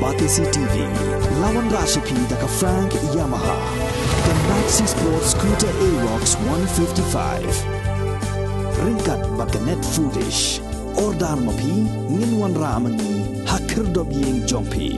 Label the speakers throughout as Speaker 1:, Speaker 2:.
Speaker 1: Batisi TV, lawan Rashipi daka Frank Yamaha, the Maxi Sports Scooter Arox 155. Ringkat baka net foodish, ordar mapi, nginwan ramani, hakir dobyeng jompi.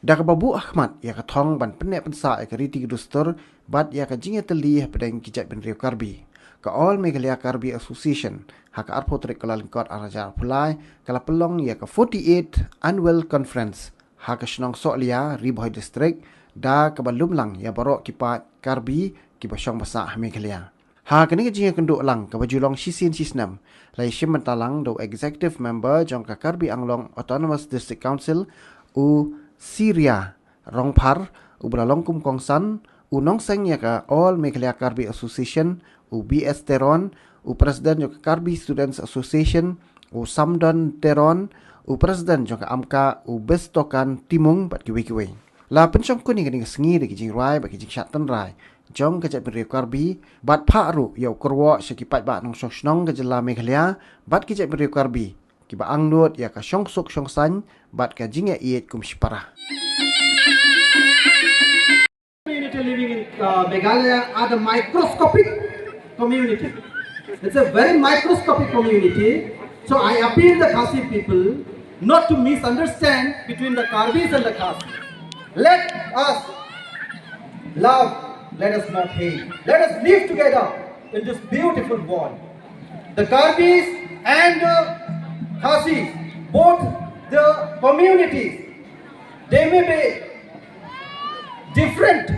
Speaker 2: Daka Babu Ahmad ya ka thong ban Pynneh pensa ka riti gudustur bat ya ka jinge teli pedang kijat ben Rio Karbi. Ka All Meghalaya Karbi Association haka arpo trek kala lingkot arajar pulai kala pelong ya ka 48 Annual Conference haka shnong Solia Riboy District da ka balumlang ya barok kipat Karbi Kiba syong basa Meghalaya. Ha kini ka jinge kenduk lang ka bajulong sisin sisnam lai shim mentalang do executive member jong ka Karbi Anglong Autonomous District Council u Syria Rongpar ubralong kum kongsan unong seng ya ka All Meghalaya Karbi Association u BS Teron u Presiden joka Karbi Students Association u Samdon Teron u Presiden joka Amka u Bestokan Timung bat kiwi-kiwi. La pencong kuning kini sengi de kijing rai bagi jing syatan rai. Jong kejat beri Karbi bat pharu ya kurwa sekipat ba nong shnong kejela Meghalaya bat kejat beri Karbi. Kiba Angnud ya ka Jingsuk san bat ka jinge iet kum shipara.
Speaker 3: Community living in Meghalaya are the microscopic community. It's a very microscopic community. So I appeal the Khasi people not to misunderstand between the Karbis and the Khasi. Let us love, let us not hate. Let us live together in this beautiful world. The Karbis and the Khasis, both the communities, they may be different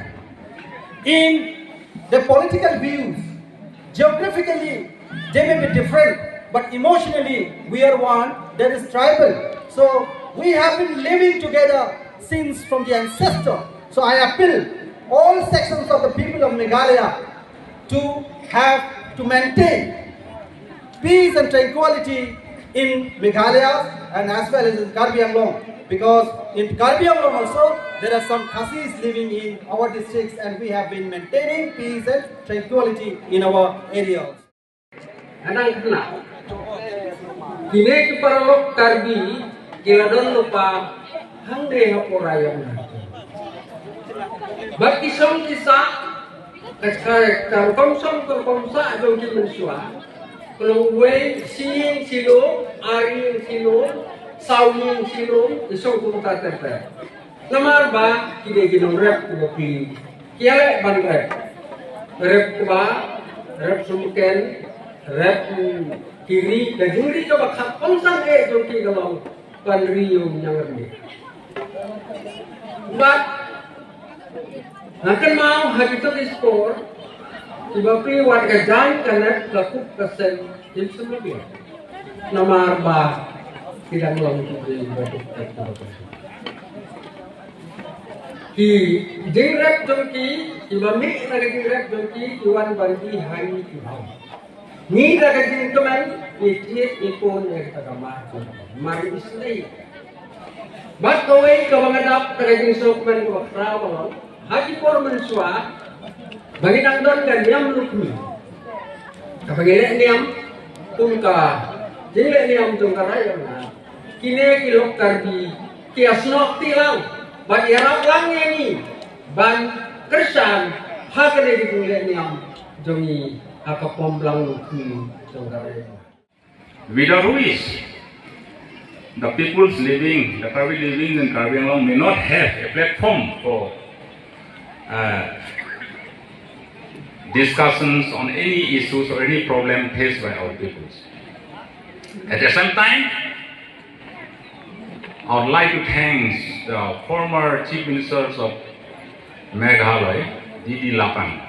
Speaker 3: in the political views. Geographically, they may be different, but emotionally, we are one. That is tribal. So we have been living together since from the ancestor. So I appeal all sections of the people of Meghalaya to maintain peace and tranquility in Meghalaya and as well as in Karbi Anglong, because in Karbi Anglong also there are some Khasis living in our districts and we have been maintaining peace and tranquility in our areas.
Speaker 4: Anang kena kini keparalok Karbi kiladon lupa hangre haporayong nato baki som kisa karkomsa adong kimensua kalau we singing silo ari silo sawing silo isong kumta terpe namar ba kide ginong rep ko pi kiale ban rep ba rep sumuken rep kiri dan juri coba konsang jong ki galong pan rio yang ni but akan mau habito sport tiba pi wat ka jan kanak lakuk kasen dim semua namar ba tidak long ki jingrek jongki tiba mi naga jingrek jongki kiwan bandi hari kibau ni naga jing teman ikit ikon yang tagama mari isli bat kowe kawangadap naga jing sokman ko rawa haji por mensua bagi nangdon kan niam lukmi kapagile niam tungka jingle niam tungka raya na kine kilok Karbi kiasnok tilang ban yarap lang ni ban kersan hakane jingle niam jongi akapom lang lukmi tungka raya.
Speaker 5: Without which the peoples living, the Karbi living in Karbi Anglong may not have a platform for discussions on any issues or any problem faced by our peoples. At the same time, I would like to thank the former Chief Ministers of Meghalaya, Didi Lapan,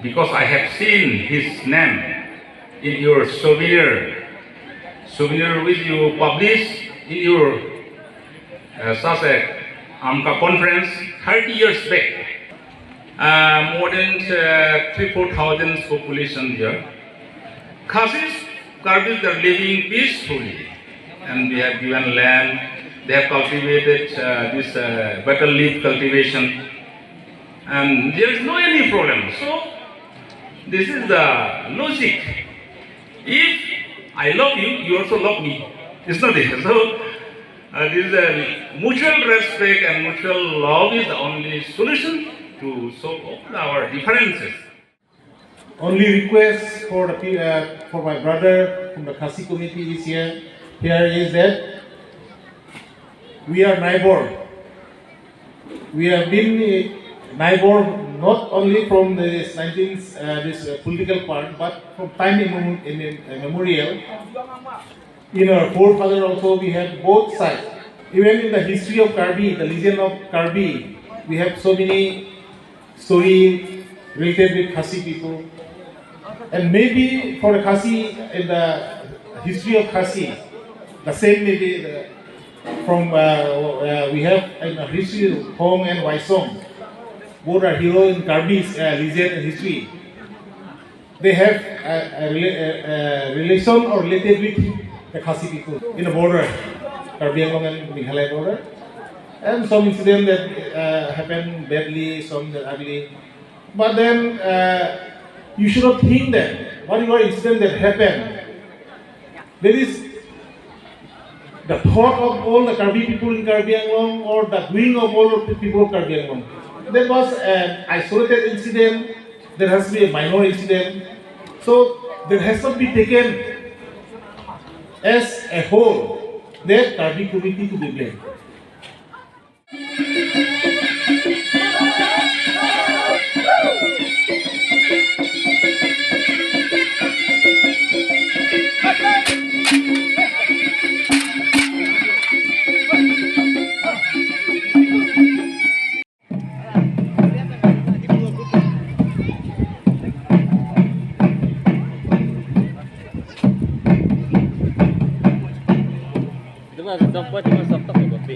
Speaker 5: because I have seen his name in your souvenir which you published in your such a AMCA conference 30 years back. More than 3,000-4,000 population here. Khasis, Karbis are living peacefully, and we have given land. They have cultivated this betel leaf cultivation, and there is no any problem. So this is the logic. If I love you, you also love me. It's not it. So This is a mutual respect and mutual love is the only solution to solve all our differences.
Speaker 6: Only request for for my brother from the Khasi community is here is that we are neighbor. We have been neighbor not only from this political part, but from time immemorial. In our forefather also we have both sides. Even in the history of Karbi, the legend of Karbi, we have so many stories related with Khasi people. And maybe for the Khasi, in the history of Khasi, the same maybe from we have in the history of Hong and Waisong, both are heroes in Karbi's legend and history. They have a relation or related with the Khasi people in the border, Karbi Anglong and Meghalaya border. And some incidents that happened badly, some that ugly. But then you should not think that whatever incident that happened, there is the thought of all the Karbi people in Karbi Anglong or the doing of all the people of Karbi Anglong. There was an isolated incident, there has to be a minor incident. So there has to be taken as a whole that Karbi community to be blamed.
Speaker 7: Tempat cuma sabtu kok,